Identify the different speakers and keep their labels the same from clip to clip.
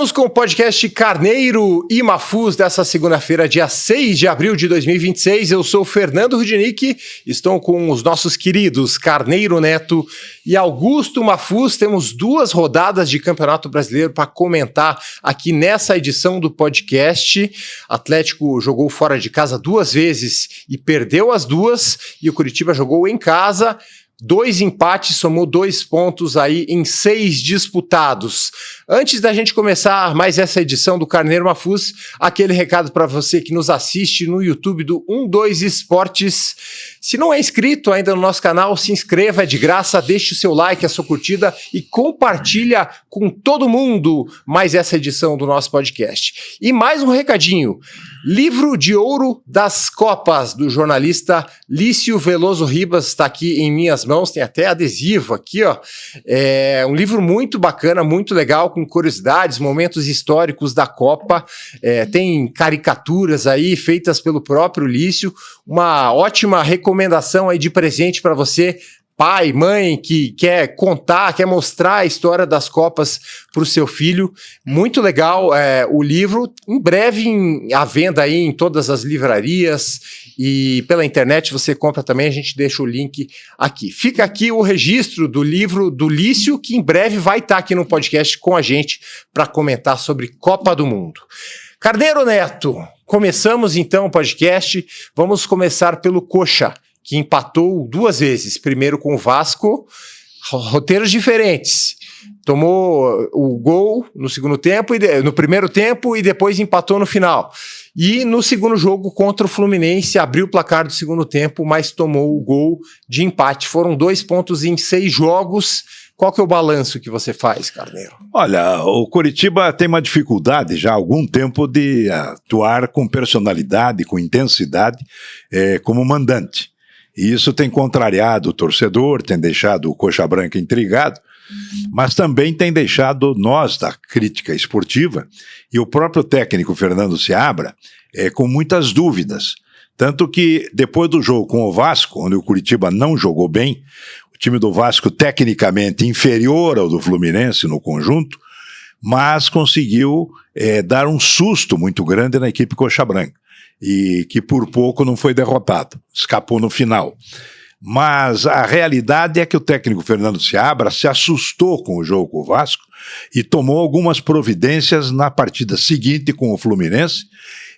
Speaker 1: Chegamos com o podcast Carneiro e Mafuz dessa segunda-feira, dia 6 de abril de 2026. Eu sou o Fernando Rudnick, estou com os nossos queridos Carneiro Neto e Augusto Mafuz. Temos duas rodadas de Campeonato Brasileiro para comentar aqui nessa edição do podcast. Atlético jogou fora de casa duas vezes e perdeu as duas, e o Curitiba jogou em casa. 2 empates, somou 2 pontos aí em 6 disputados. Antes da gente começar mais essa edição do Carneiro Mafuz, aquele recado para você que nos assiste no YouTube do 12 Esportes. Se não é inscrito ainda no nosso canal, se inscreva, é de graça, deixe o seu like, a sua curtida e compartilha com todo mundo mais essa edição do nosso podcast. E mais um recadinho. Livro de Ouro das Copas, do jornalista Lício Veloso Ribas, está aqui em minhas mãos, tem até adesivo aqui, ó. É um livro muito bacana, muito legal, com curiosidades, momentos históricos da Copa, tem caricaturas aí feitas pelo próprio Lício, uma ótima recomendação aí de presente para você, pai, mãe, que quer contar, quer mostrar a história das Copas para o seu filho. Muito legal o livro, em breve à venda aí em todas as livrarias e pela internet você compra também, a gente deixa o link aqui. Fica aqui o registro do livro do Lício, que em breve vai estar aqui no podcast com a gente para comentar sobre Copa do Mundo. Carneiro Neto, começamos então o podcast, vamos começar pelo Coxa, que empatou 2 vezes, primeiro com o Vasco, roteiros diferentes. Tomou o gol no segundo tempo, no primeiro tempo e depois empatou no final. E no segundo jogo contra o Fluminense, abriu o placar do segundo tempo, mas tomou o gol de empate. Foram 2 pontos em 6 jogos. Qual que é o balanço que você faz, Carneiro?
Speaker 2: Olha, o Coritiba tem uma dificuldade já há algum tempo de atuar com personalidade, com intensidade, como mandante. E isso tem contrariado o torcedor, tem deixado o Coxa Branca intrigado, mas também tem deixado nós, da crítica esportiva, e o próprio técnico Fernando Seabra, com muitas dúvidas. Tanto que depois do jogo com o Vasco, onde o Curitiba não jogou bem, o time do Vasco tecnicamente inferior ao do Fluminense no conjunto, mas conseguiu dar um susto muito grande na equipe Coxa Branca. E que por pouco não foi derrotado, escapou no final. Mas a realidade é que o técnico Fernando Seabra se assustou com o jogo com o Vasco e tomou algumas providências na partida seguinte com o Fluminense,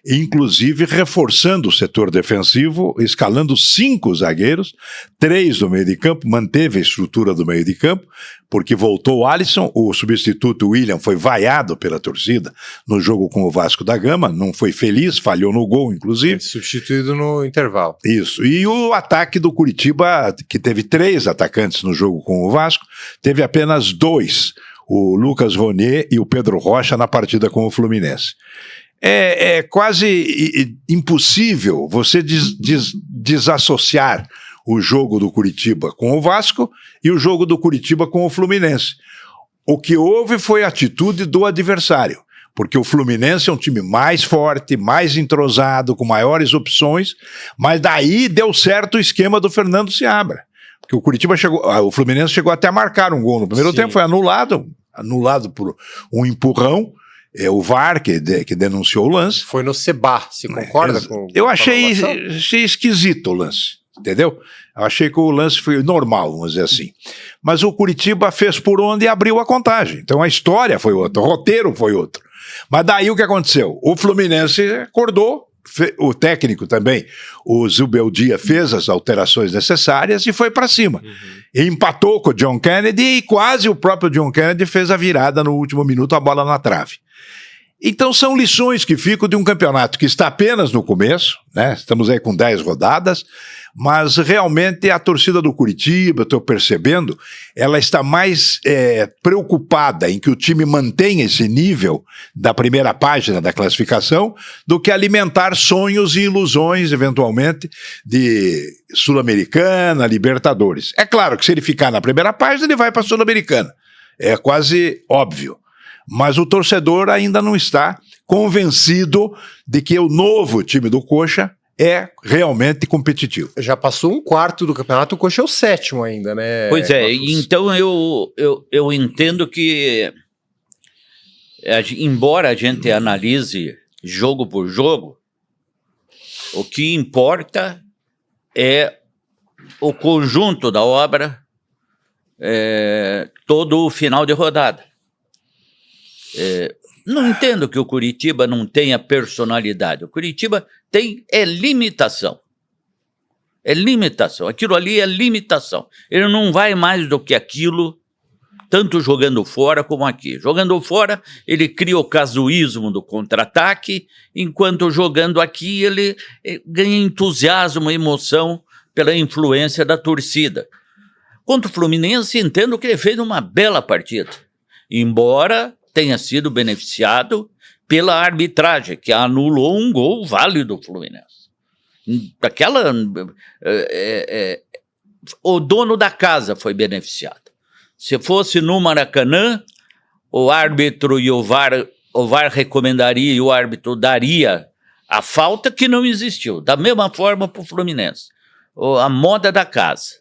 Speaker 2: inclusive reforçando o setor defensivo, escalando 5 zagueiros, 3 do meio de campo, manteve a estrutura do meio de campo, porque voltou o Alisson, o substituto William foi vaiado pela torcida no jogo com o Vasco da Gama, não foi feliz, falhou no gol, inclusive.
Speaker 1: Substituído no intervalo.
Speaker 2: Isso, e o ataque do Curitiba, que teve 3 atacantes no jogo com o Vasco, teve apenas 2, o Lucas Ronier e o Pedro Rocha na partida com o Fluminense. É quase impossível você desassociar o jogo do Curitiba com o Vasco e o jogo do Curitiba com o Fluminense. O que houve foi a atitude do adversário, porque o Fluminense é um time mais forte, mais entrosado, com maiores opções, mas daí deu certo o esquema do Fernando Seabra, porque o Fluminense chegou até a marcar um gol no primeiro tempo, foi anulado por um empurrão. O VAR que denunciou o lance.
Speaker 1: Foi no Seba, você concorda com
Speaker 2: eu achei esquisito o lance, entendeu? Eu achei que o lance foi normal, vamos dizer assim. Mas o Curitiba fez por onde e abriu a contagem. Então a história foi outra, o roteiro foi outro. Mas daí o que aconteceu? O Fluminense acordou, o técnico também, o Zubeldia, fez as alterações necessárias e foi para cima. E empatou com o John Kennedy e quase o próprio John Kennedy fez a virada no último minuto, a bola na trave. Então são lições que ficam de um campeonato que está apenas no começo, né? Estamos aí com 10 rodadas, mas realmente a torcida do Curitiba, estou percebendo, ela está mais preocupada em que o time mantenha esse nível da primeira página da classificação do que alimentar sonhos e ilusões, eventualmente, de Sul-Americana, Libertadores. É claro que se ele ficar na primeira página, ele vai para a Sul-Americana. É quase óbvio. Mas o torcedor ainda não está convencido de que o novo time do Coxa é realmente competitivo.
Speaker 1: Já passou 1/4 do campeonato, o Coxa é o 7º ainda, né?
Speaker 3: Pois é, então eu entendo que embora a gente analise jogo por jogo, o que importa é o conjunto da obra, todo o final de rodada. Não entendo que o Coritiba não tenha personalidade. O Coritiba tem limitação. É limitação. Aquilo ali é limitação. Ele não vai mais do que aquilo, tanto jogando fora como aqui. Jogando fora, ele cria o casuísmo do contra-ataque, enquanto jogando aqui ele ganha entusiasmo e emoção pela influência da torcida. Contra o Fluminense, entendo que ele fez uma bela partida, embora tenha sido beneficiado pela arbitragem, que anulou um gol válido do Fluminense. O dono da casa foi beneficiado. Se fosse no Maracanã, o árbitro e o VAR recomendaria e o árbitro daria a falta que não existiu. Da mesma forma para o Fluminense. A moda da casa.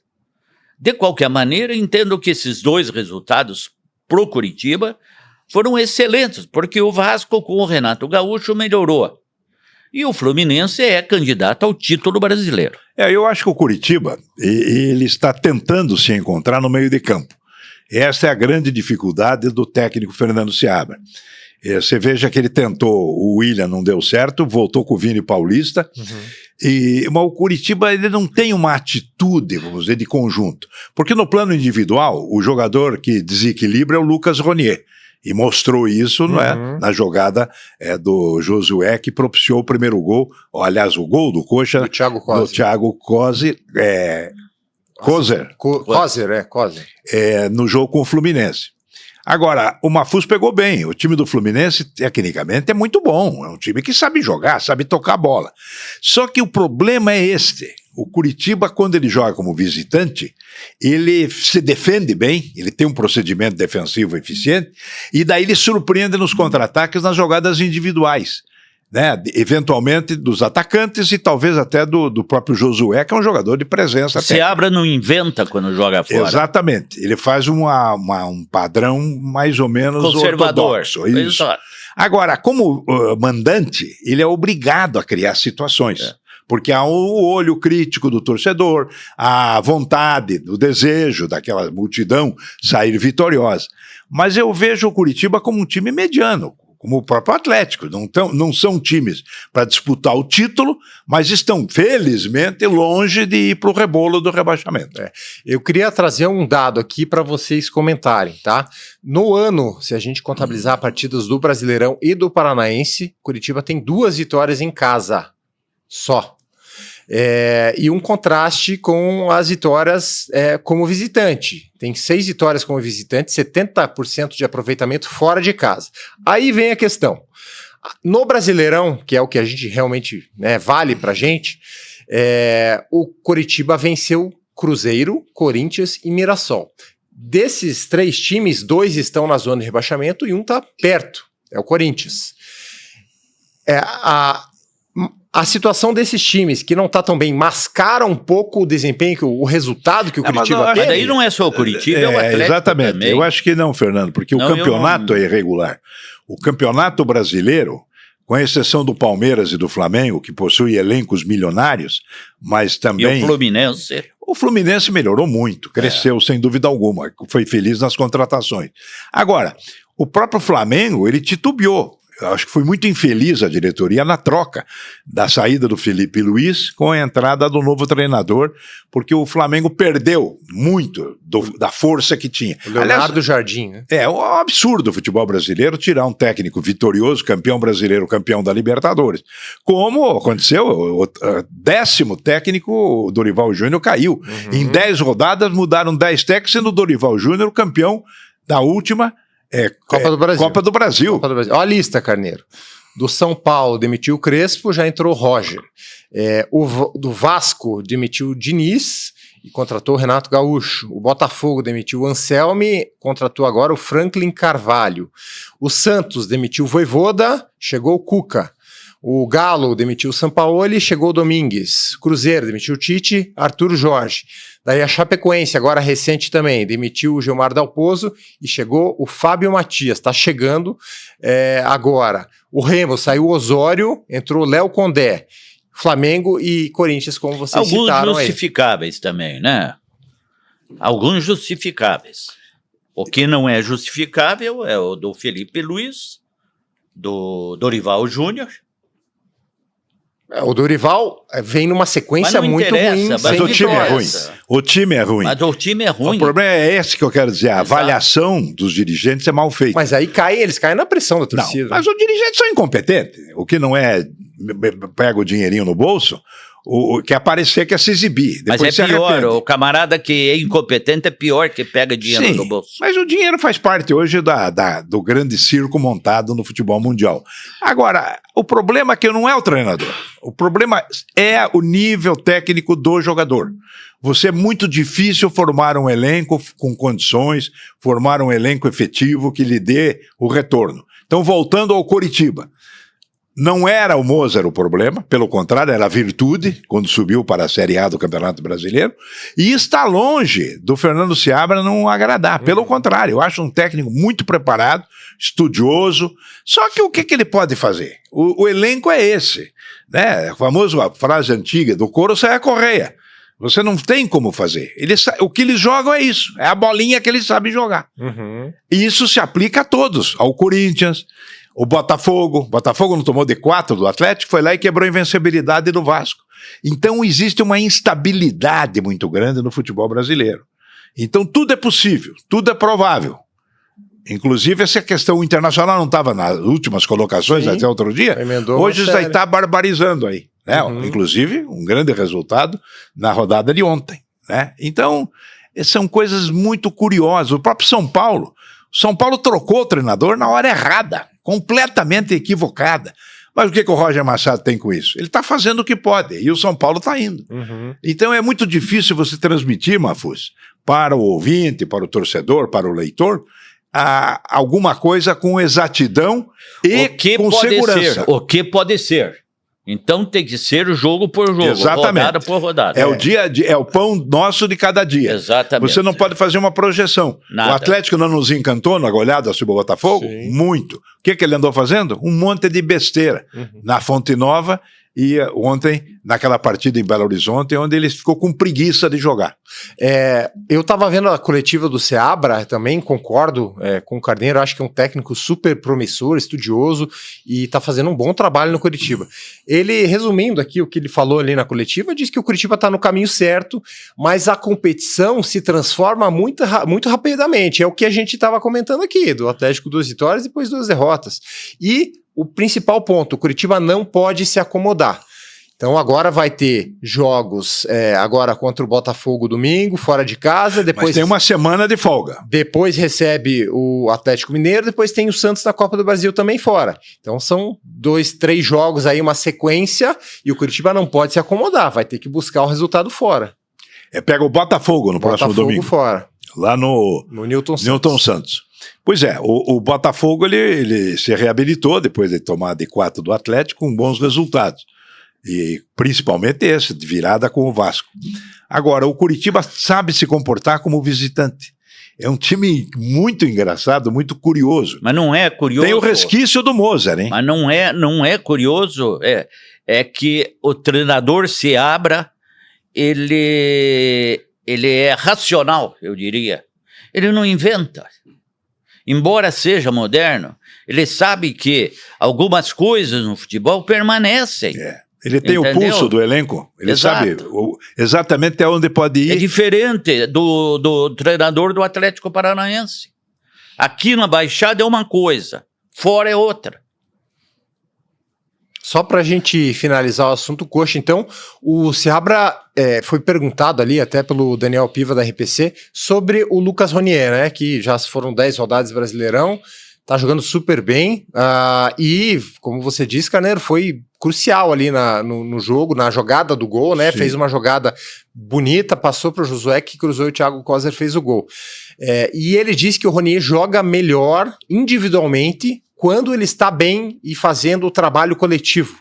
Speaker 3: De qualquer maneira, entendo que esses dois resultados pro Coritiba foram excelentes, porque o Vasco com o Renato Gaúcho melhorou. E o Fluminense é candidato ao título brasileiro.
Speaker 2: Eu acho que o Coritiba, ele está tentando se encontrar no meio de campo. Essa é a grande dificuldade do técnico Fernando Seabra. Você veja que ele tentou, o William não deu certo, voltou com o Vini Paulista, mas o Coritiba ele não tem uma atitude, vamos dizer, de conjunto. Porque no plano individual, o jogador que desequilibra é o Lucas Ronier. E mostrou isso na jogada do Josué, que propiciou o primeiro gol, aliás, o gol do Coxa, do Thiago Kozer, no jogo com o Fluminense. Agora, o Mafuz pegou bem, o time do Fluminense, tecnicamente, é muito bom, é um time que sabe jogar, sabe tocar a bola. Só que o problema é este. O Coritiba, quando ele joga como visitante, ele se defende bem, ele tem um procedimento defensivo eficiente, e daí ele surpreende nos contra-ataques nas jogadas individuais, né? Eventualmente dos atacantes e talvez até do próprio Josué, que é um jogador de presença.
Speaker 3: Seabra não inventa quando joga fora.
Speaker 2: Exatamente, ele faz um padrão mais ou menos
Speaker 3: conservador.
Speaker 2: Ortodoxo. Isso. Agora, como mandante, ele é obrigado a criar situações. Porque há o olho crítico do torcedor, a vontade, o desejo daquela multidão sair vitoriosa. Mas eu vejo o Coritiba como um time mediano, como o próprio Atlético. Não são times para disputar o título, mas estão, felizmente, longe de ir para o rebolo do rebaixamento.
Speaker 1: Eu queria trazer um dado aqui para vocês comentarem, tá? No ano, se a gente contabilizar partidas do Brasileirão e do Paranaense, Coritiba tem 2 vitórias em casa. Só. E um contraste com as vitórias como visitante. Tem 6 vitórias como visitante, 70% de aproveitamento fora de casa. Aí vem a questão. No Brasileirão, que é o que a gente realmente vale pra gente, o Coritiba venceu Cruzeiro, Corinthians e Mirassol. Desses 3 times, 2 estão na zona de rebaixamento e um tá perto, é o Corinthians. A situação desses times que não tá tão bem mascara um pouco o desempenho, o resultado que o Coritiba teve.
Speaker 3: Mas daí não é só o Coritiba, é o Atlético
Speaker 2: exatamente.
Speaker 3: também.
Speaker 2: Eu acho que não, Fernando, porque o campeonato é irregular. O campeonato brasileiro, com exceção do Palmeiras e do Flamengo, que possui elencos milionários, mas também...
Speaker 3: E o Fluminense?
Speaker 2: O Fluminense melhorou muito, cresceu sem dúvida alguma, foi feliz nas contratações. Agora, o próprio Flamengo, ele titubeou. Eu acho que foi muito infeliz a diretoria na troca da saída do Felipe Luiz com a entrada do novo treinador, porque o Flamengo perdeu muito da força que tinha.
Speaker 1: O Leonardo Jardim, né?
Speaker 2: É um absurdo o futebol brasileiro tirar um técnico vitorioso, campeão brasileiro, campeão da Libertadores. Como aconteceu, o 10º técnico, o Dorival Júnior, caiu. Em 10 rodadas mudaram 10 técnicos, sendo o Dorival Júnior campeão da última
Speaker 1: Copa do Brasil.
Speaker 2: Copa do Brasil.
Speaker 1: Olha a lista, Carneiro. Do São Paulo demitiu o Crespo, já entrou o Roger. Do Vasco demitiu o Diniz e contratou o Renato Gaúcho. O Botafogo demitiu o Anselmi, contratou agora o Franklin Carvalho. O Santos demitiu o Vojvoda, chegou o Cuca. O Galo demitiu o Sampaoli, chegou o Domingues. Cruzeiro demitiu o Tite, Arthur Jorge. Daí a Chapecoense, agora recente também, demitiu o Gilmar Dalpozo e chegou o Fábio Matias. Está chegando agora. O Remo saiu o Osório, entrou o Léo Condé. Flamengo e Corinthians, como vocês citaram aí.
Speaker 3: Alguns justificáveis também, né? Alguns justificáveis. O que não é justificável é o do Felipe Luiz, do Dorival Júnior.
Speaker 1: O Dorival vem numa sequência muito ruim.
Speaker 2: Mas o time é ruim. O time é ruim.
Speaker 3: Mas o time é ruim.
Speaker 2: O problema é esse que eu quero dizer. A avaliação dos dirigentes é mal feita.
Speaker 1: Mas aí eles caem na pressão da torcida.
Speaker 2: Não, mas os dirigentes são incompetentes. O que não é pega o dinheirinho no bolso, quer aparecer, quer se exibir.
Speaker 3: Mas
Speaker 2: depois
Speaker 3: é pior,
Speaker 2: arrepende.
Speaker 3: o camarada que é incompetente é pior que pega dinheiro
Speaker 2: Sim,
Speaker 3: no bolso.
Speaker 2: Mas o dinheiro faz parte hoje do grande circo montado no futebol mundial. Agora, o problema é que não é o treinador. O problema é o nível técnico do jogador. Você é muito difícil formar um elenco com condições, formar um elenco efetivo que lhe dê o retorno. Então, voltando ao Coritiba. Não era o Mozart o problema, pelo contrário, era a virtude, quando subiu para a Série A do Campeonato Brasileiro, e está longe do Fernando Seabra não agradar. Pelo contrário, eu acho um técnico muito preparado, estudioso, só que o que ele pode fazer? O elenco é esse, né? A famosa frase antiga, do couro sai a correia. Você não tem como fazer. O que eles jogam é isso, é a bolinha que eles sabem jogar.
Speaker 1: Uhum.
Speaker 2: E isso se aplica a todos, ao Corinthians, o Botafogo não tomou de 4 do Atlético, foi lá e quebrou a invencibilidade do Vasco. Então existe uma instabilidade muito grande no futebol brasileiro. Então tudo é possível, tudo é provável. Inclusive essa questão internacional não estava nas últimas colocações. Sim, até outro dia. Hoje já está barbarizando aí, né? Uhum. Inclusive um grande resultado na rodada de ontem, né? Então são coisas muito curiosas. O próprio São Paulo trocou o treinador na hora errada, completamente equivocada. Mas o que o Roger Machado tem com isso? Ele está fazendo o que pode, e o São Paulo está indo. Uhum. Então é muito difícil você transmitir, Mafuz, para o ouvinte, para o torcedor, para o leitor, alguma coisa com exatidão e com segurança.
Speaker 3: O que pode ser. Então tem que ser jogo por jogo,
Speaker 2: exatamente, rodada
Speaker 3: por rodada.
Speaker 2: É o pão nosso de cada dia.
Speaker 3: Exatamente.
Speaker 2: Você não pode fazer uma projeção.
Speaker 3: Nada.
Speaker 2: O Atlético não nos encantou na goleada sobre o Botafogo? Sim. Muito. O que ele andou fazendo? Um monte de besteira. Na Fonte Nova e ontem naquela partida em Belo Horizonte, onde ele ficou com preguiça de jogar.
Speaker 1: Eu estava vendo a coletiva do Seabra, também concordo com o Carneiro, acho que é um técnico super promissor, estudioso, e está fazendo um bom trabalho no Curitiba. Ele, resumindo aqui o que ele falou ali na coletiva, diz que o Curitiba está no caminho certo, mas a competição se transforma muito rapidamente. É o que a gente estava comentando aqui, do Atlético 2 vitórias e depois 2 derrotas. E o principal ponto, o Curitiba não pode se acomodar. Então agora vai ter jogos agora contra o Botafogo domingo, fora de casa. Depois
Speaker 2: mas tem uma semana de folga.
Speaker 1: Depois recebe o Atlético Mineiro, depois tem o Santos na Copa do Brasil também fora. Então são 2, 3 jogos aí, uma sequência, e o Curitiba não pode se acomodar, vai ter que buscar o resultado fora.
Speaker 2: Pega o Botafogo no próximo domingo.
Speaker 1: Fora.
Speaker 2: Lá no Newton Santos. Pois é, o Botafogo ele se reabilitou depois de tomar de 4 do Atlético com bons resultados. E principalmente esse, de virada com o Vasco. Agora, o Curitiba sabe se comportar como visitante. É um time muito engraçado, muito curioso.
Speaker 3: Mas não é curioso.
Speaker 2: Tem o resquício do Mozart, hein?
Speaker 3: Mas não é curioso. É que o treinador Seabra, ele é racional, eu diria. Ele não inventa. Embora seja moderno, ele sabe que algumas coisas no futebol permanecem.
Speaker 2: Ele tem o pulso do elenco, ele sabe exatamente até onde pode ir.
Speaker 3: É diferente do treinador do Atlético Paranaense. Aqui na Baixada é uma coisa, fora é outra.
Speaker 1: Só para a gente finalizar o assunto coxa, então, o Seabra foi perguntado ali, até pelo Daniel Piva da RPC, sobre o Lucas Ronier, né, que já foram 10 rodadas Brasileirão, tá jogando super bem, e, como você disse, Carneiro, foi crucial ali no jogo, na jogada do gol, né? Sim. Fez uma jogada bonita, passou para o Josué, que cruzou e o Thiago Kozer fez o gol. E ele disse que o Ronier joga melhor individualmente quando ele está bem e fazendo o trabalho coletivo.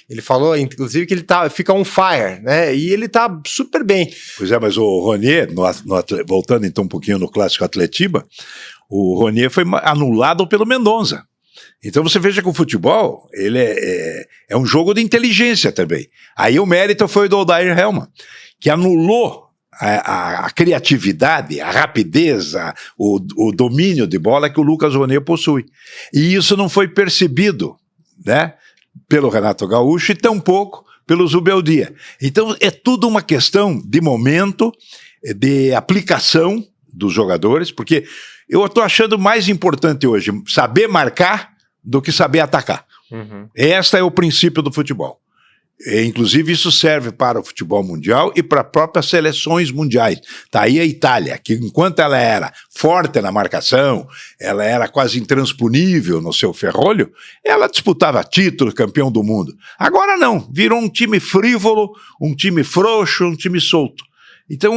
Speaker 1: Ele falou, inclusive, que ele fica on fire, né? E ele tá super bem.
Speaker 2: Pois é, mas o Ronier, voltando então um pouquinho no clássico Atletiba, o Ronier foi anulado pelo Mendonça. Então você veja que o futebol, ele é um jogo de inteligência também. Aí o mérito foi do Odair Helman, que anulou a criatividade, a rapidez, o domínio de bola que o Lucas Ronier possui. E isso não foi percebido, né, pelo Renato Gaúcho e tampouco pelo Zubeldia. Então é tudo uma questão de momento, de aplicação dos jogadores, porque eu estou achando mais importante hoje saber marcar do que saber atacar.
Speaker 1: Uhum.
Speaker 2: Este é o princípio do futebol. Inclusive, isso serve para o futebol mundial e para próprias seleções mundiais. Está aí a Itália, que enquanto ela era forte na marcação, ela era quase intransponível no seu ferrolho, ela disputava título, campeão do mundo. Agora não, virou um time frívolo, um time frouxo, um time solto. Então,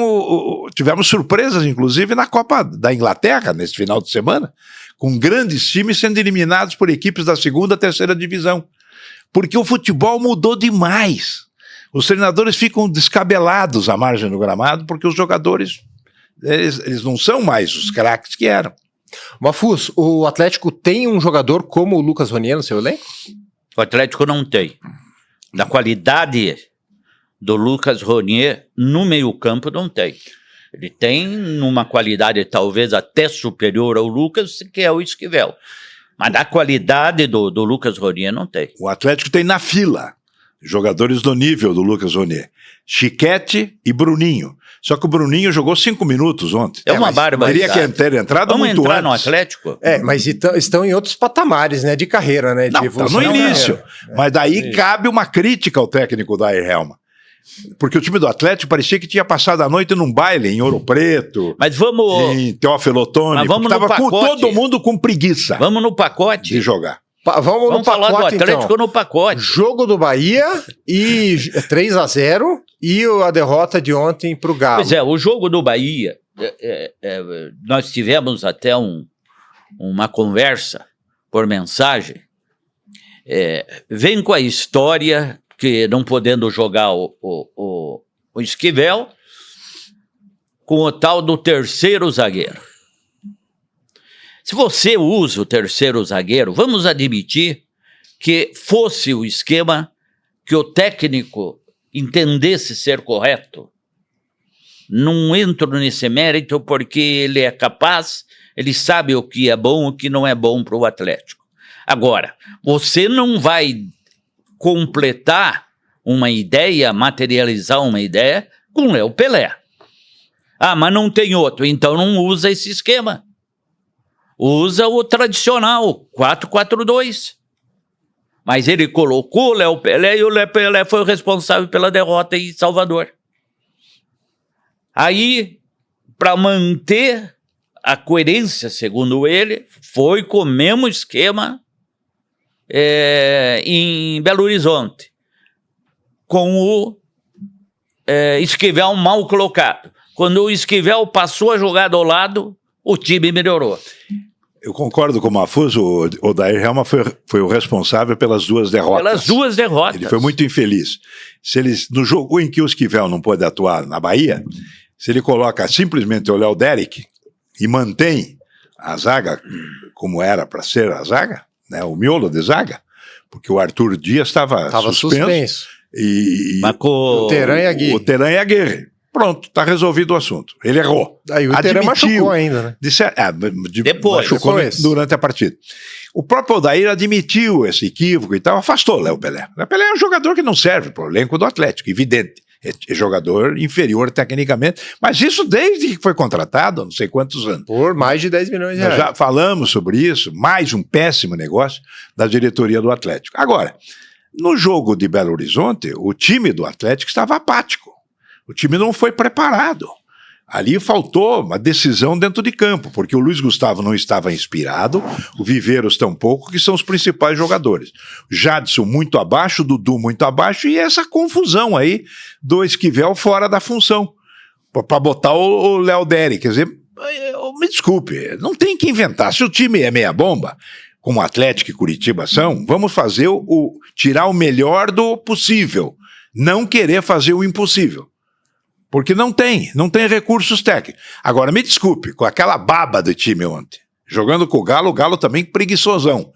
Speaker 2: tivemos surpresas, inclusive, na Copa da Inglaterra, nesse final de semana, com grandes times sendo eliminados por equipes da segunda, terceira divisão. Porque o futebol mudou demais. Os treinadores ficam descabelados à margem do gramado, porque os jogadores, eles não são mais os craques que eram.
Speaker 1: Mafuz, o Atlético tem um jogador como o Lucas Ronier no seu elenco?
Speaker 3: O Atlético não tem. Da qualidade do Lucas Ronier no meio-campo, não tem. Ele tem uma qualidade talvez até superior ao Lucas, que é o Esquivel. Mas da qualidade do Lucas Ronier não tem.
Speaker 2: O Atlético tem na fila jogadores do nível do Lucas Ronier. Chiquete e Bruninho. Só que o Bruninho jogou 5 minutos ontem.
Speaker 3: É uma barbaridade.
Speaker 2: Teria que ter entrado
Speaker 3: Vamos
Speaker 2: muito
Speaker 3: entrar
Speaker 2: antes.
Speaker 3: no Atlético?
Speaker 1: Mas estão em outros patamares, né, de carreira, né? De
Speaker 2: Não,
Speaker 1: evolução
Speaker 2: tá no
Speaker 1: de
Speaker 2: início.
Speaker 1: carreira.
Speaker 2: Mas daí cabe uma crítica ao técnico da Odair Helman. Porque o time do Atlético parecia que tinha passado a noite num baile em Ouro Preto,
Speaker 3: Mas vamos,
Speaker 2: em Teófilo Otoni,
Speaker 3: Mas vamos
Speaker 2: porque
Speaker 3: no
Speaker 2: tava com
Speaker 3: pacote.
Speaker 2: todo mundo com preguiça
Speaker 3: vamos no pacote.
Speaker 2: de jogar.
Speaker 1: Vamos no
Speaker 3: Vamos falar do
Speaker 1: pacote,
Speaker 3: Atlético
Speaker 1: então.
Speaker 3: no pacote.
Speaker 1: Jogo do Bahia e 3-0 e a derrota de ontem pro Galo.
Speaker 3: Pois é, o jogo do Bahia, nós tivemos até uma conversa por mensagem. Vem com a história que não podendo jogar o Esquivel com o tal do terceiro zagueiro. Se você usa o terceiro zagueiro, vamos admitir que fosse o esquema que o técnico entendesse ser correto. Não entro nesse mérito porque ele é capaz, ele sabe o que é bom e o que não é bom para o Atlético. Agora, você não vai completar uma ideia, materializar uma ideia com Léo Pelé. Ah, mas não tem outro, então não usa esse esquema. Usa o tradicional, 4-4-2. Mas ele colocou o Léo Pelé e o Léo Pelé foi o responsável pela derrota em Salvador. Aí, para manter a coerência, segundo ele, foi com o mesmo esquema em Belo Horizonte, com o Esquivel mal colocado. Quando o Esquivel passou a jogar do lado, o time melhorou.
Speaker 2: Eu concordo com o Mafuz, o Odair Helman foi o responsável pelas duas derrotas.
Speaker 3: Pelas duas derrotas.
Speaker 2: Ele foi muito infeliz. No jogo em que o Esquivel não pôde atuar na Bahia, se ele coloca simplesmente o Léo Derek e mantém a zaga como era para ser a zaga, né, o miolo de zaga, porque o Arthur Dias estava suspenso. E
Speaker 1: o Teran e a Guerre.
Speaker 2: O Teran e a Guerre. Pronto, está resolvido o assunto. Ele errou.
Speaker 1: Aí o Teran machucou ainda, né?
Speaker 3: Depois.
Speaker 2: Durante a partida. O próprio Odair admitiu esse equívoco e tal, afastou o Léo Pelé. O Léo Pelé é um jogador que não serve para o elenco do Atlético, evidente. É jogador inferior tecnicamente, mas isso desde que foi contratado, não sei quantos anos.
Speaker 1: Por mais de 10 milhões de reais.
Speaker 2: Nós já falamos sobre isso, mais um péssimo negócio da diretoria do Atlético. Agora, no jogo de Belo Horizonte, o time do Atlético estava apático. O time não foi preparado. Ali faltou uma decisão dentro de campo, porque o Luiz Gustavo não estava inspirado, o Viveiros tampouco, que são os principais jogadores. Jadson muito abaixo, Dudu muito abaixo, e essa confusão aí do Esquivel fora da função, para botar o Léo Derek. Quer dizer, me desculpe, não tem que inventar. Se o time é meia bomba, como Atlético e Curitiba são, vamos fazer tirar o melhor do possível, não querer fazer o impossível. Porque não tem recursos técnicos. Agora, me desculpe, com aquela baba do time ontem, jogando com o Galo também preguiçosão.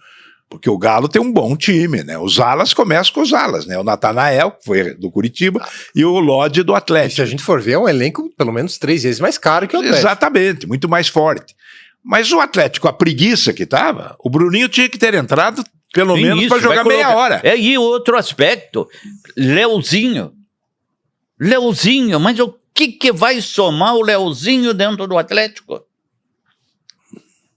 Speaker 2: Porque o Galo tem um bom time, né? Os alas começam com os alas, né? O Natanael, que foi do Curitiba, e o Lodi do Atlético.
Speaker 1: E se a gente for ver, é um elenco pelo menos 3 vezes mais caro que o Atlético.
Speaker 2: Exatamente, muito mais forte. Mas o Atlético, a preguiça que estava, o Bruninho tinha que ter entrado pelo menos para jogar meia hora.
Speaker 3: E outro aspecto, Leozinho, mas o que vai somar o Leozinho dentro do Atlético?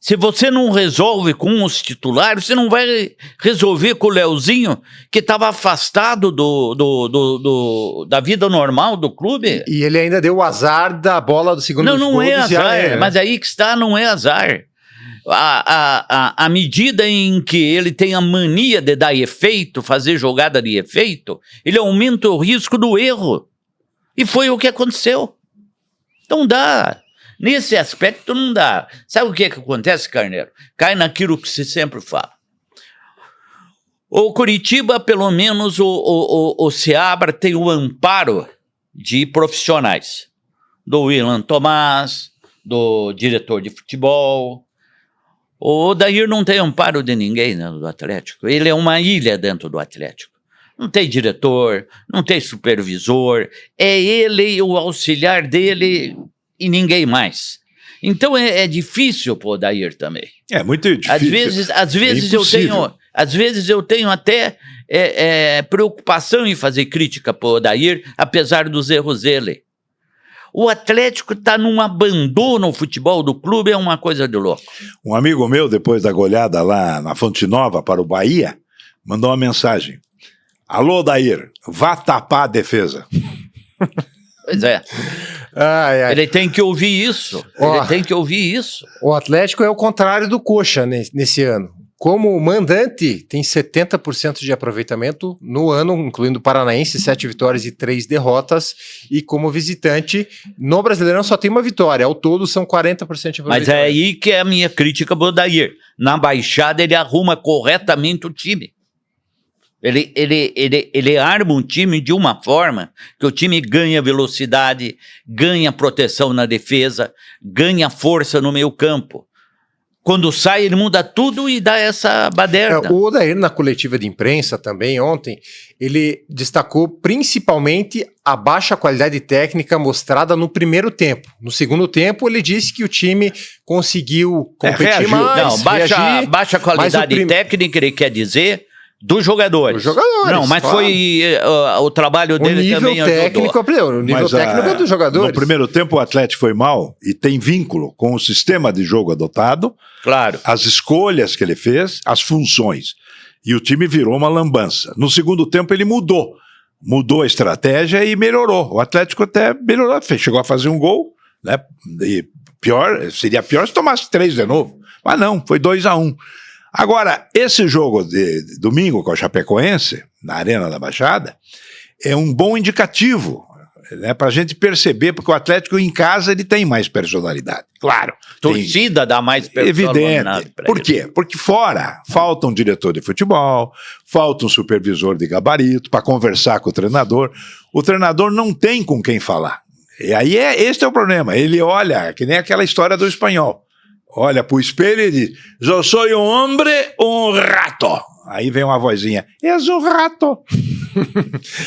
Speaker 3: Se você não resolve com os titulares, você não vai resolver com o Leozinho, que estava afastado da vida normal do clube.
Speaker 1: E ele ainda deu o azar da bola do segundo gol.
Speaker 3: Não é azar, mas aí que está, não é azar. À medida em que ele tem a mania de dar efeito, fazer jogada de efeito, ele aumenta o risco do erro. E foi o que aconteceu. Então dá. Nesse aspecto não dá. Sabe o que acontece, Carneiro? Cai naquilo que se sempre fala. O Curitiba, pelo menos o Seabra tem o amparo de profissionais. Do Willan Tomás, do diretor de futebol. O Odair não tem amparo de ninguém dentro do Atlético. Ele é uma ilha dentro do Atlético. Não tem diretor, não tem supervisor. É ele e o auxiliar dele e ninguém mais. Então é difícil pro Odair também.
Speaker 2: É muito difícil.
Speaker 3: Às vezes eu tenho até preocupação em fazer crítica pro Odair, apesar dos erros dele. O Atlético está num abandono ao futebol do clube, é uma coisa de louco.
Speaker 2: Um amigo meu, depois da goleada lá na Fonte Nova para o Bahia, mandou uma mensagem. Alô, Odair, vá tapar a defesa.
Speaker 3: Pois é. Ele tem que ouvir isso. Ele tem que ouvir isso.
Speaker 1: O Atlético é o contrário do Coxa nesse ano. Como mandante, tem 70% de aproveitamento no ano, incluindo o Paranaense, 7 vitórias e 3 derrotas. E como visitante, no Brasileirão só tem uma vitória. Ao todo são 40% de aproveitamento.
Speaker 3: Mas é aí que é a minha crítica pro Odair. Na Baixada ele arruma corretamente o time. Ele arma um time de uma forma que o time ganha velocidade, ganha proteção na defesa, ganha força no meio campo. Quando sai, ele muda tudo e dá essa baderna.
Speaker 1: O Odair, na coletiva de imprensa também, ontem, ele destacou principalmente a baixa qualidade técnica mostrada no primeiro tempo. No segundo tempo, ele disse que o time conseguiu competir mais,
Speaker 3: baixa qualidade técnica, ele quer dizer... Dos jogadores. Não, mas claro. Foi o trabalho dele também ajudou.
Speaker 1: O nível técnico é dos jogadores.
Speaker 2: No primeiro tempo o Atlético foi mal e tem vínculo com o sistema de jogo adotado,
Speaker 3: claro,
Speaker 2: as escolhas que ele fez, as funções. E o time virou uma lambança. No segundo tempo ele mudou a estratégia e melhorou. O Atlético até melhorou, chegou a fazer um gol, né? E seria pior se tomasse 3 de novo. Mas não, foi 2-1. Agora, esse jogo de domingo com o Chapecoense, na Arena da Baixada, é um bom indicativo, né, para a gente perceber, porque o Atlético em casa ele tem mais personalidade. Claro.
Speaker 3: Torcida dá mais personalidade.
Speaker 2: Evidente. Por quê? Porque fora falta um diretor de futebol, falta um supervisor de gabarito para conversar com o treinador. O treinador não tem com quem falar. E aí esse é o problema. Ele olha, que nem aquela história do espanhol. Olha pro espelho e diz, eu sou um homem, um rato. Aí vem uma vozinha, és um rato.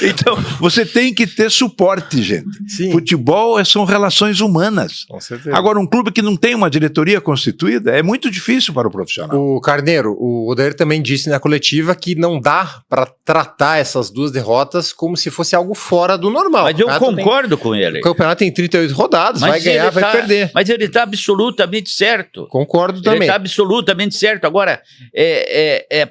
Speaker 2: Então, você tem que ter suporte, gente.
Speaker 1: Sim.
Speaker 2: Futebol são relações humanas.
Speaker 1: Com certeza.
Speaker 2: Agora, um clube que não tem uma diretoria constituída é muito difícil para o profissional.
Speaker 1: O Carneiro, o Odair também disse na coletiva que não dá para tratar essas 2 derrotas como se fosse algo fora do normal.
Speaker 3: Mas eu concordo com ele.
Speaker 1: O campeonato tem 38 rodadas, vai ganhar, vai perder.
Speaker 3: Mas ele está absolutamente certo.
Speaker 1: Concordo também.
Speaker 3: Ele está absolutamente certo. Agora,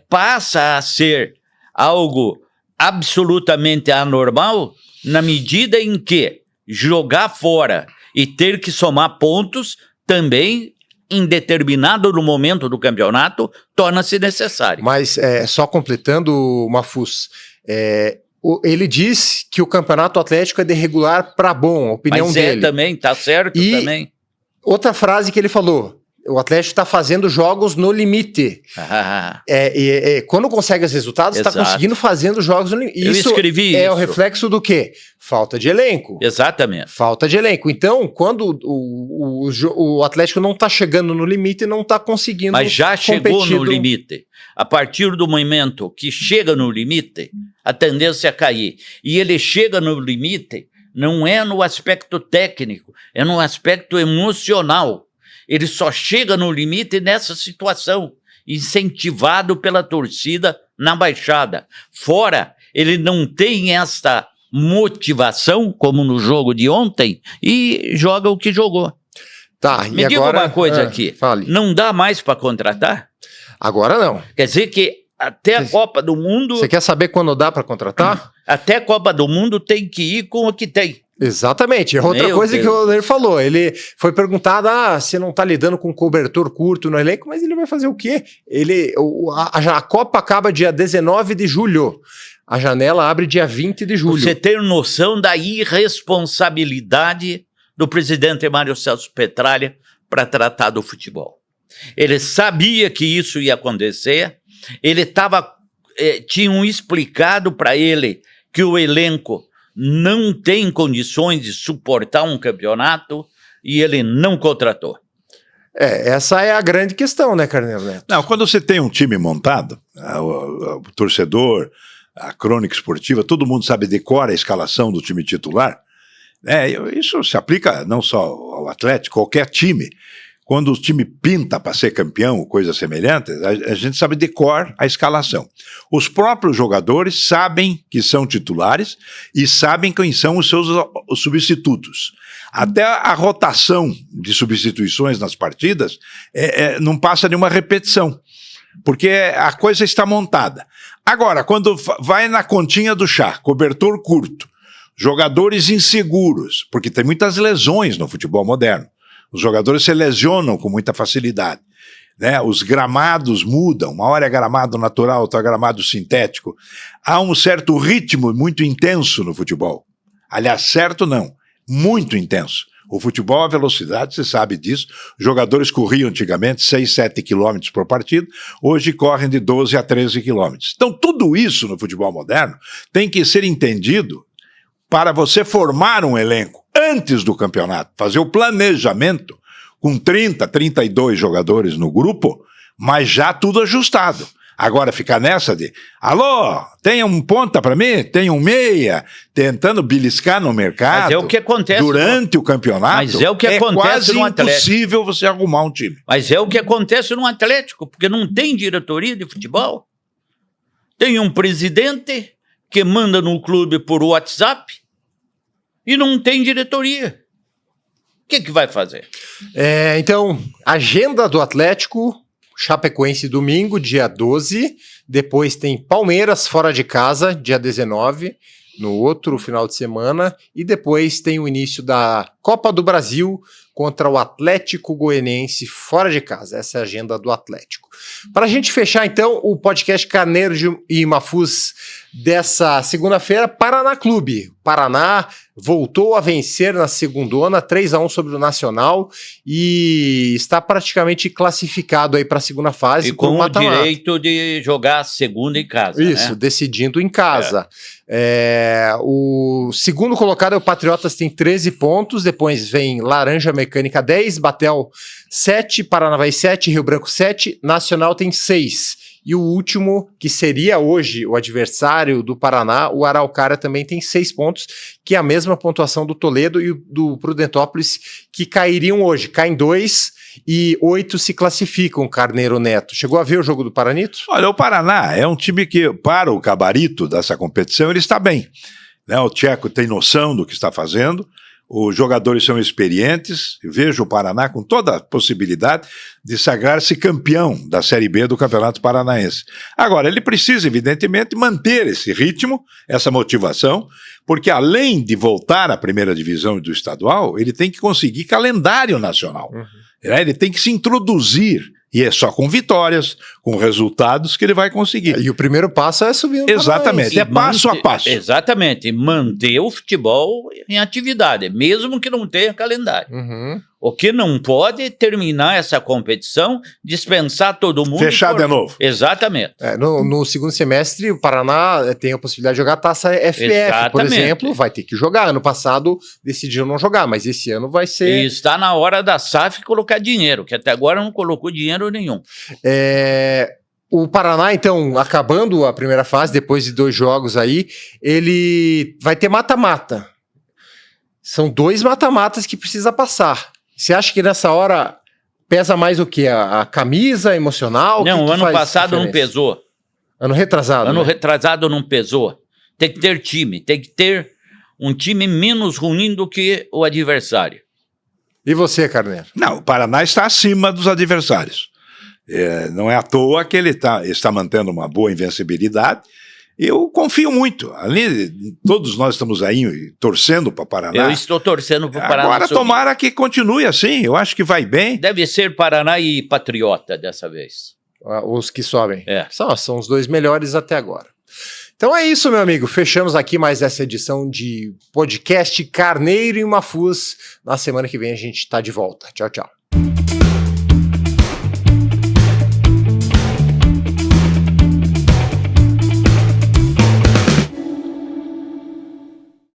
Speaker 3: passa a ser algo absolutamente anormal na medida em que jogar fora e ter que somar pontos também, em determinado momento do campeonato, torna-se necessário.
Speaker 1: Mas, só completando, Mafuz, ele diz que o campeonato Atlético é de regular para bom, a opinião dele.
Speaker 3: Mas também, tá certo também.
Speaker 1: Outra frase que ele falou, O Atlético está fazendo jogos no limite. Quando consegue os resultados, está conseguindo fazendo jogos no limite.
Speaker 3: Eu escrevi isso.
Speaker 1: É o reflexo do quê? Falta de elenco.
Speaker 3: Exatamente.
Speaker 1: Falta de elenco. Então, quando o Atlético não está chegando no limite, não está conseguindo
Speaker 3: Mas já chegou
Speaker 1: competir
Speaker 3: no limite. A partir do momento que chega no limite, a tendência é cair. E ele chega no limite, não é no aspecto técnico, é no aspecto emocional. Ele só chega no limite nessa situação, incentivado pela torcida na Baixada. Fora, ele não tem esta motivação, como no jogo de ontem, e joga o que jogou.
Speaker 1: Tá,
Speaker 3: Me diga uma coisa aqui,
Speaker 1: fale.
Speaker 3: Não dá mais para contratar?
Speaker 1: Agora não.
Speaker 3: Quer dizer que até a Copa do Mundo...
Speaker 1: Você quer saber quando dá para contratar?
Speaker 3: Até a Copa do Mundo tem que ir com o que tem.
Speaker 1: Exatamente. É outra coisa que o Odair falou. Ele foi perguntado, você não está lidando com cobertor curto no elenco, mas ele vai fazer o quê? A Copa acaba dia 19 de julho. A janela abre dia 20 de julho.
Speaker 3: Você tem noção da irresponsabilidade do presidente Mário Celso Petralha para tratar do futebol. Ele sabia que isso ia acontecer, tinham explicado para ele que o elenco não tem condições de suportar um campeonato e ele não contratou.
Speaker 1: Essa é a grande questão, né, Carneiro Neto?
Speaker 2: Não, quando você tem um time montado, o torcedor, a crônica esportiva, todo mundo sabe, decora a escalação do time titular, isso se aplica não só ao Atlético, qualquer time. Quando o time pinta para ser campeão, coisa semelhante, a gente sabe decor a escalação. Os próprios jogadores sabem que são titulares e sabem quem são os seus substitutos. Até a rotação de substituições nas partidas não passa de uma repetição, porque a coisa está montada. Agora, quando vai na continha do chá, cobertor curto, jogadores inseguros, porque tem muitas lesões no futebol moderno. Os jogadores se lesionam com muita facilidade, né? Os gramados mudam, uma hora é gramado natural, outra é gramado sintético. Há um certo ritmo muito intenso no futebol. Aliás, certo não, muito intenso. O futebol, a velocidade, você sabe disso. Os jogadores corriam antigamente 6, 7 quilômetros por partida, hoje correm de 12 a 13 quilômetros. Então, tudo isso no futebol moderno tem que ser entendido para você formar um elenco antes do campeonato, fazer o planejamento com 30, 32 jogadores no grupo, mas já tudo ajustado. Agora ficar nessa de, alô, tem um ponta para mim? Tem um meia? Tentando beliscar no mercado.
Speaker 3: Mas é o que acontece
Speaker 2: durante o campeonato.
Speaker 3: Mas é o que acontece no Atlético.
Speaker 2: É quase impossível você arrumar um time.
Speaker 3: Mas é o que acontece no Atlético, porque não tem diretoria de futebol. Tem um presidente que manda no clube por WhatsApp e não tem diretoria. O que vai fazer?
Speaker 1: Então, agenda do Atlético, Chapecoense domingo, dia 12. Depois tem Palmeiras fora de casa, dia 19, no outro final de semana. E depois tem o início da Copa do Brasil contra o Atlético Goianiense fora de casa. Essa é a agenda do Atlético. Para a gente fechar, então, o podcast Carneiro e Mafuz dessa segunda-feira, Paraná Clube. Paraná voltou a vencer na segundona, 3-1 sobre o Nacional, e está praticamente classificado aí para a segunda fase.
Speaker 3: E com o direito de jogar a segunda em casa.
Speaker 1: Isso, né? Decidindo em casa. O segundo colocado é o Patriotas, tem 13 pontos, depois vem Laranja Mecânica 10, Batel 7, Paranavaí 7, Rio Branco 7, Nacional tem 6. E o último, que seria hoje o adversário do Paraná, o Araucária, também tem 6 pontos, que é a mesma pontuação do Toledo e do Prudentópolis, que cairiam hoje. Caem 2 e 8 se classificam, Carneiro Neto. Chegou a ver o jogo do Paranito?
Speaker 2: Olha, o Paraná é um time que, para o gabarito dessa competição, ele está bem, né? O Tcheco tem noção do que está fazendo, os jogadores são experientes, vejo o Paraná com toda a possibilidade de sagrar-se campeão da Série B do Campeonato Paranaense. Agora, ele precisa, evidentemente, manter esse ritmo, essa motivação, porque além de voltar à primeira divisão do estadual, ele tem que conseguir calendário nacional. Ele tem que se introduzir. E é só com vitórias, com resultados que ele vai conseguir.
Speaker 1: E o primeiro passo é subir no
Speaker 2: Exatamente, é passo a passo.
Speaker 3: Exatamente, manter o futebol em atividade, mesmo que não tenha calendário. O que não pode é terminar essa competição, dispensar todo mundo.
Speaker 2: Fechar de novo.
Speaker 3: Exatamente.
Speaker 1: No segundo semestre, o Paraná tem a possibilidade de jogar a Taça FF, por
Speaker 3: Exatamente.
Speaker 1: exemplo, vai ter que jogar. Ano passado decidiram não jogar, mas esse ano vai ser...
Speaker 3: E está na hora da SAF colocar dinheiro, que até agora não colocou dinheiro nenhum.
Speaker 1: O Paraná, então, acabando a primeira fase, depois de 2 jogos aí, ele vai ter mata-mata. São 2 mata-matas que precisa passar. Você acha que nessa hora pesa mais o quê? A camisa emocional?
Speaker 3: Não,
Speaker 1: que
Speaker 3: ano
Speaker 1: faz
Speaker 3: passado não
Speaker 1: diferença?
Speaker 3: pesou.
Speaker 1: Ano retrasado.
Speaker 3: Ano
Speaker 1: né?
Speaker 3: retrasado não pesou. Tem que ter time, tem que ter um time menos ruim do que o adversário.
Speaker 1: E você, Carneiro?
Speaker 2: Não, o Paraná está acima dos adversários. Não é à toa que ele está mantendo uma boa invencibilidade. Eu confio muito. Ali, todos nós estamos aí torcendo para o Paraná.
Speaker 3: Eu estou torcendo para o Paraná.
Speaker 2: Agora
Speaker 3: subir.
Speaker 2: tomara que continue assim. Eu acho que vai bem.
Speaker 3: Deve ser Paraná e Patriota dessa vez.
Speaker 1: Os que sobem.
Speaker 3: É.
Speaker 1: São os 2 melhores até agora. Então é isso, meu amigo. Fechamos aqui mais essa edição de podcast Carneiro e Mafuz. Na semana que vem a gente está de volta. Tchau, tchau.